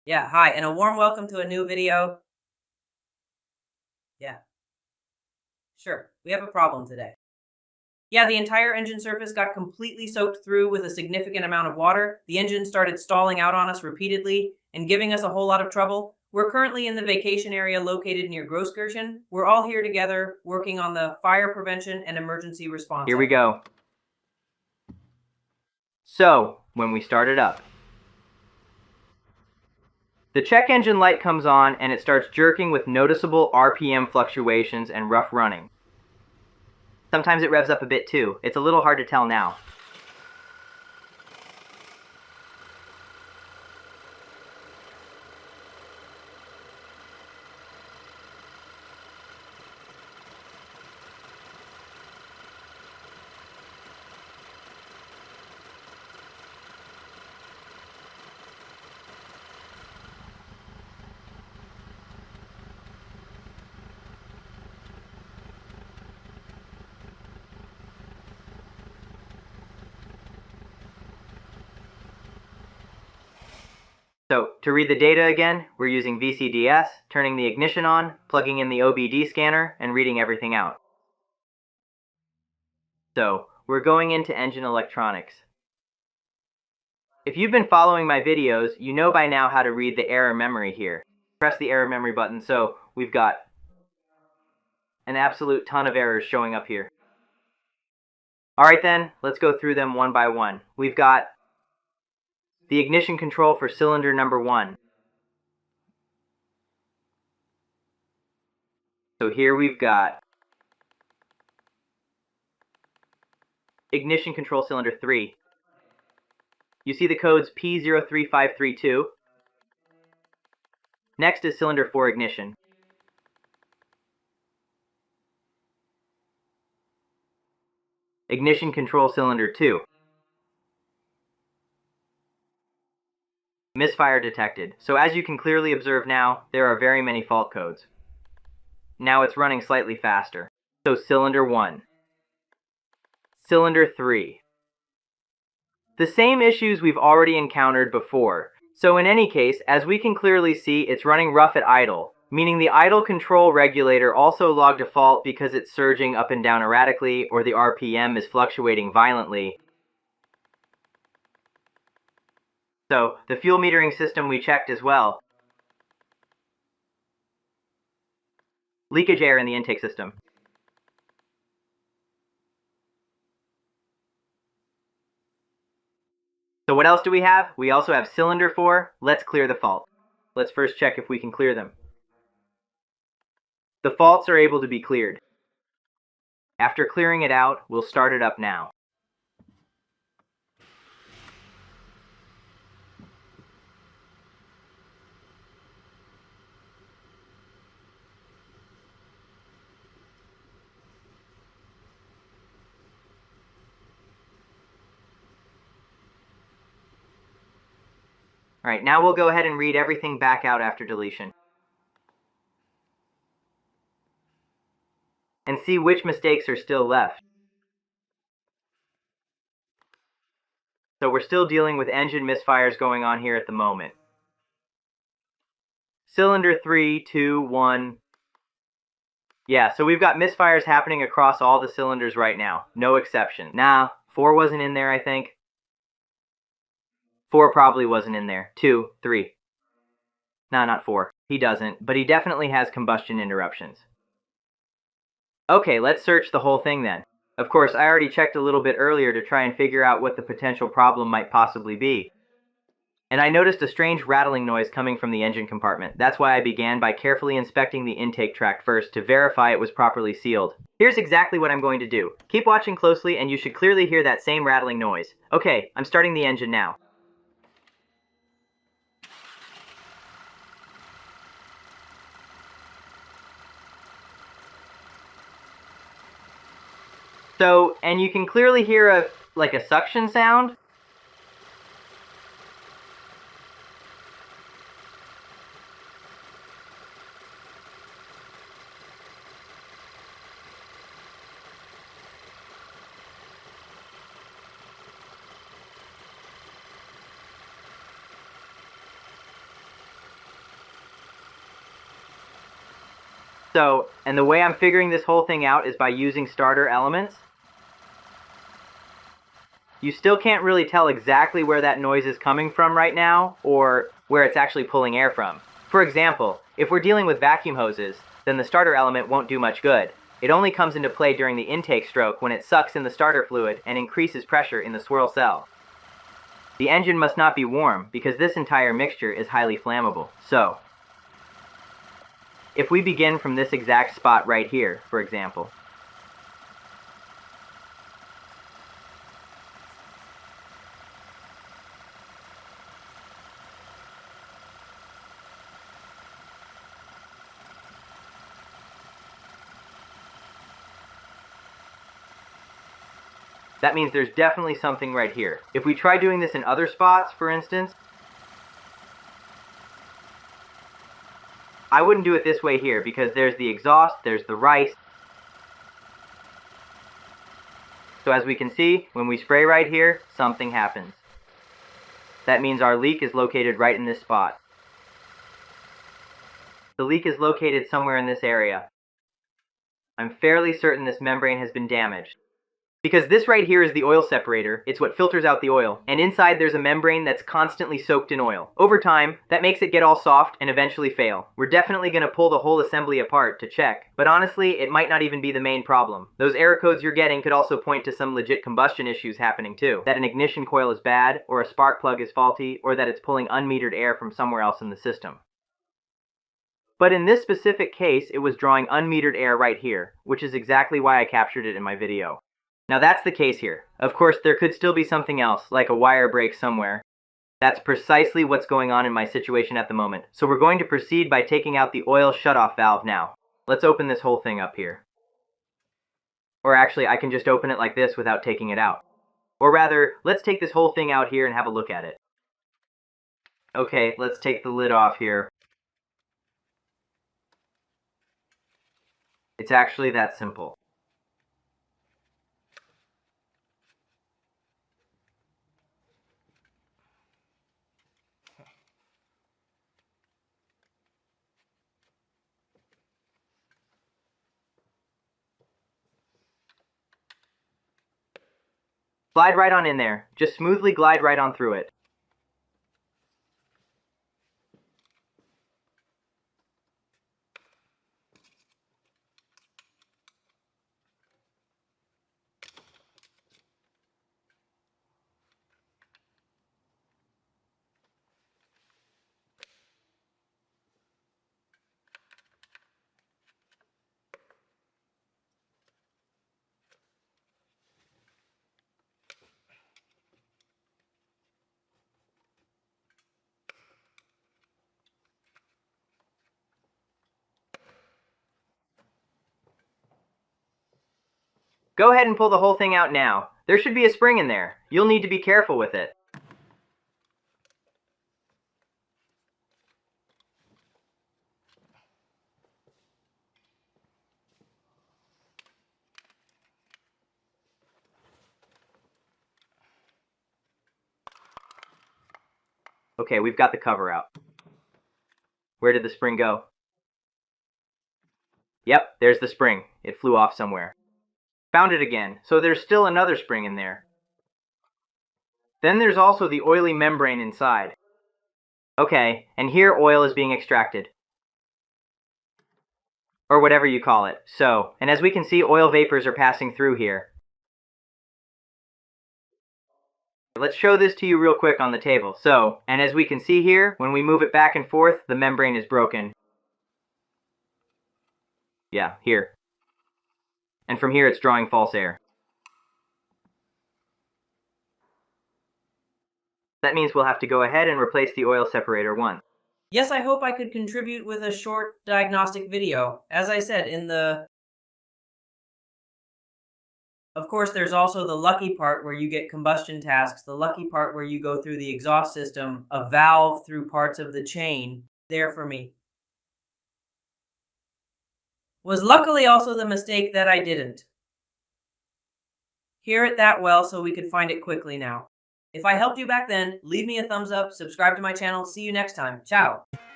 Yeah, hi, and a warm welcome to a new video. Yeah, sure. We have a problem today. Yeah, the entire engine surface got completely soaked through with a significant amount of water. The engine started stalling out on us repeatedly and giving us a whole lot of trouble. We're currently in the vacation area located near Großkirchen. We're all here together working on the fire prevention and emergency response. Here we go. So, when we start it up, the check engine light comes on and it starts jerking with noticeable RPM fluctuations and rough running. Sometimes it revs up a bit too. It's a little hard to tell now. So, to read the data again, we're using VCDS, turning the ignition on, plugging in the OBD scanner, and reading everything out. So, we're going into engine electronics. If you've been following my videos, you know by now how to read the error memory here. Press the error memory button, so we've got an absolute ton of errors showing up here. Alright then, let's go through them one by one. We've got the ignition control for cylinder number 1. So here we've got ignition control cylinder 3. You see the codes P03532. Next is cylinder 4 ignition. Ignition control cylinder 2. Misfire detected. So as you can clearly observe now, there are very many fault codes. Now it's running slightly faster. So cylinder 1. Cylinder 3. The same issues we've already encountered before. So in any case, as we can clearly see, it's running rough at idle, meaning the idle control regulator also logged a fault because it's surging up and down erratically or the RPM is fluctuating violently. So the fuel metering system we checked as well. Leakage air in the intake system. So what else do we have? We also have cylinder 4. Let's clear the fault. Let's first check if we can clear them. The faults are able to be cleared. After clearing it out, we'll start it up now. Alright, now we'll go ahead and read everything back out after deletion. And see which mistakes are still left. So we're still dealing with engine misfires going on here at the moment. Cylinder 3, 2, 1. Yeah, so we've got misfires happening across all the cylinders right now. No exception. Nah, 4 wasn't in there, I think. 4 probably wasn't in there. 2, 3. Nah, not 4. He doesn't, but he definitely has combustion interruptions. Okay, let's search the whole thing then. Of course, I already checked a little bit earlier to try and figure out what the potential problem might possibly be. And I noticed a strange rattling noise coming from the engine compartment. That's why I began by carefully inspecting the intake tract first to verify it was properly sealed. Here's exactly what I'm going to do. Keep watching closely and you should clearly hear that same rattling noise. Okay, I'm starting the engine now. So, and you can clearly hear a suction sound. So, and the way I'm figuring this whole thing out is by using starter elements. You still can't really tell exactly where that noise is coming from right now, or where it's actually pulling air from. For example, if we're dealing with vacuum hoses, then the starter element won't do much good. It only comes into play during the intake stroke when it sucks in the starter fluid and increases pressure in the swirl cell. The engine must not be warm because this entire mixture is highly flammable. So, if we begin from this exact spot right here, for example, that means there's definitely something right here. If we try doing this in other spots, for instance, I wouldn't do it this way here because there's the exhaust, there's the rice. So as we can see, when we spray right here, something happens. That means our leak is located right in this spot. The leak is located somewhere in this area. I'm fairly certain this membrane has been damaged. Because this right here is the oil separator, it's what filters out the oil, and inside there's a membrane that's constantly soaked in oil. Over time, that makes it get all soft and eventually fail. We're definitely going to pull the whole assembly apart to check, but honestly, it might not even be the main problem. Those error codes you're getting could also point to some legit combustion issues happening too. That an ignition coil is bad, or a spark plug is faulty, or that it's pulling unmetered air from somewhere else in the system. But in this specific case, it was drawing unmetered air right here, which is exactly why I captured it in my video. Now that's the case here. Of course, there could still be something else, like a wire break somewhere. That's precisely what's going on in my situation at the moment. So we're going to proceed by taking out the oil shutoff valve now. Let's open this whole thing up here. Or actually, I can just open it like this without taking it out. Or rather, let's take this whole thing out here and have a look at it. Okay, let's take the lid off here. It's actually that simple. Slide right on in there. Just smoothly glide right on through it. Go ahead and pull the whole thing out now. There should be a spring in there. You'll need to be careful with it. Okay, we've got the cover out. Where did the spring go? Yep, there's the spring. It flew off somewhere. Found it again, so there's still another spring in there. Then there's also the oily membrane inside. Okay, and here oil is being extracted. Or whatever you call it. So, and as we can see, oil vapors are passing through here. Let's show this to you real quick on the table. So, and as we can see here, when we move it back and forth, the membrane is broken. Yeah, here. And from here it's drawing false air. That means we'll have to go ahead and replace the oil separator once. Yes, I hope I could contribute with a short diagnostic video. As I said, Of course, there's also the lucky part where you get combustion tasks, the lucky part where you go through the exhaust system, a valve through parts of the chain. There for me. Was luckily also the mistake that I didn't hear it that well so we could find it quickly now. If I helped you back then, leave me a thumbs up, subscribe to my channel. See you next time. Ciao.